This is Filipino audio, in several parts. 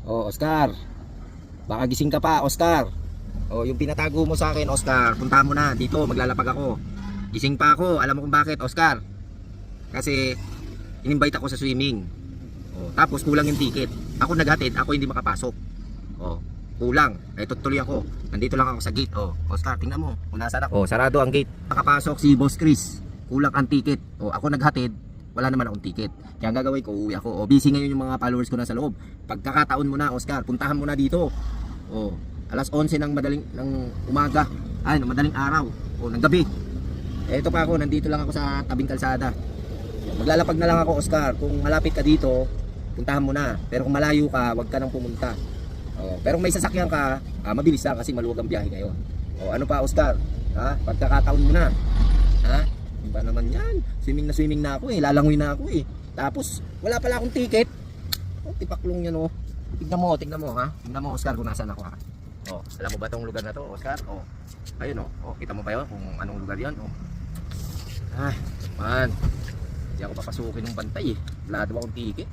Oh, Oscar. Baka gising ka pa, Oscar. Oh, yung pinatago mo sa akin, Oscar, puntahan mo na dito, maglalapag ako. Gising pa ako, alam mo kung bakit, Oscar? Kasi in-invite ako sa swimming. Oh, tapos kulang yung ticket. Ako naghatid, ako hindi makapasok. Oh, kulang. Eh tutuloy ako. Nandito lang ako sa gate. Oh, Oscar, tingnan mo kung nasaan ako. Oh, sarado ang gate. Nakapasok si Boss Chris. Kulang ang ticket. Oh, ako naghatid, wala naman akong ticket. Kaya ang gagawin ko, uuwi ako. Oh, busy ngayon yung mga followers ko na sa loob. Pagkakataon mo na, Oscar, puntahan mo na dito. Oh, alas 11 ng umaga. Ay, ng madaling araw. Oh, ng gabi. Eh, ito pa ako, nandito lang ako sa tabing kalsada. Maglalapag na lang ako, Oscar. Kung malapit ka dito, puntahan mo na. Pero kung malayo ka, wag ka nang pumunta. Oh, pero kung may sasakyan ka, mabilis lang kasi maluwag ang biyahe ngayon. Oh, ano pa, Oscar? Ha? Pagkakataon mo na. Ha? Iba naman yan. Swimming na ako eh. Lalangoy na ako eh. Tapos, wala pala akong ticket. Oh, tipaklong yan oh. Tignan mo ha. Tignan mo, Oscar, kung nasaan ako ha. Oh, alam mo ba tong lugar na to, Oscar? Oh, ayun oh. Oh, kita mo ba yun kung anong lugar yan? Oh. Ay, man. Hindi ako papasukin ng bantay eh. Wala daw akong ticket.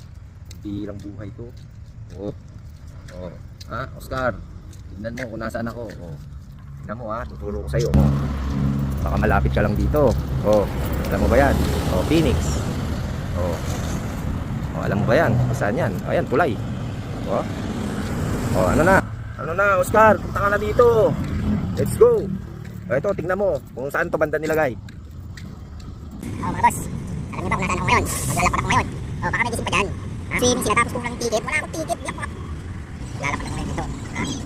Pirang buhay to. Oh. Oh. Ha, Oscar? Tignan mo kung nasaan ako. Oh. Tignan mo ha, tuturo ko sa'yo. Oh. Baka malapit ka lang dito. Oh, alam mo ba yan? Oh, Phoenix. Oh. Oh, alam mo ba yan? Saan yan? Ayan, Tulay. Oh. Oh, ano na? Ano na, Oscar? Punta ka na dito. Let's go. Oh, ito, tingnan mo kung saan to banda nilagay. Oh, mga boss. Alam niyo ba kung nasaan ako ngayon? Maglalapad ako ngayon. Oh, baka may gising pa dyan. Swimming sila tapos kung lang ticket. Wala akong ticket. Maglalapad ako ngayon dito.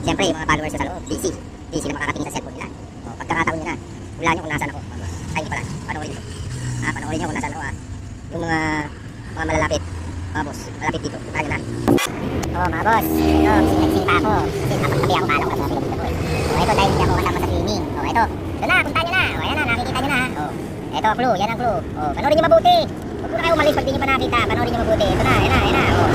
Siyempre, yung mga followers ko sa loob, busy. Busy na makakatingin sa cellphone nila. Oh, pagkakataon nyo na. Wala nyo kung nasaan ako. Ay, hindi pala. Panoorin nyo. Panoorin nyo kung nasaan ako Yung mga malalapit. Mga boss, malapit dito. Tayo na. Oh, mga boss. Ito, gising pa ako. Kasi napagtabi ako kala ko na mga dito. Oh, ito dahil hindi ako kasama sa swimming. Oh, ito. Ito na, punta nyo na. Oh, ayan na, nakikita nyo na. Oh, ito, clue. Yan ang clue. Oh, panoorin nyo mabuti. Huwag po na kayo umalis pag di nyo pa nakita. Panoorin nyo mabuti. Ito na, ayan na, ayan na. Oh,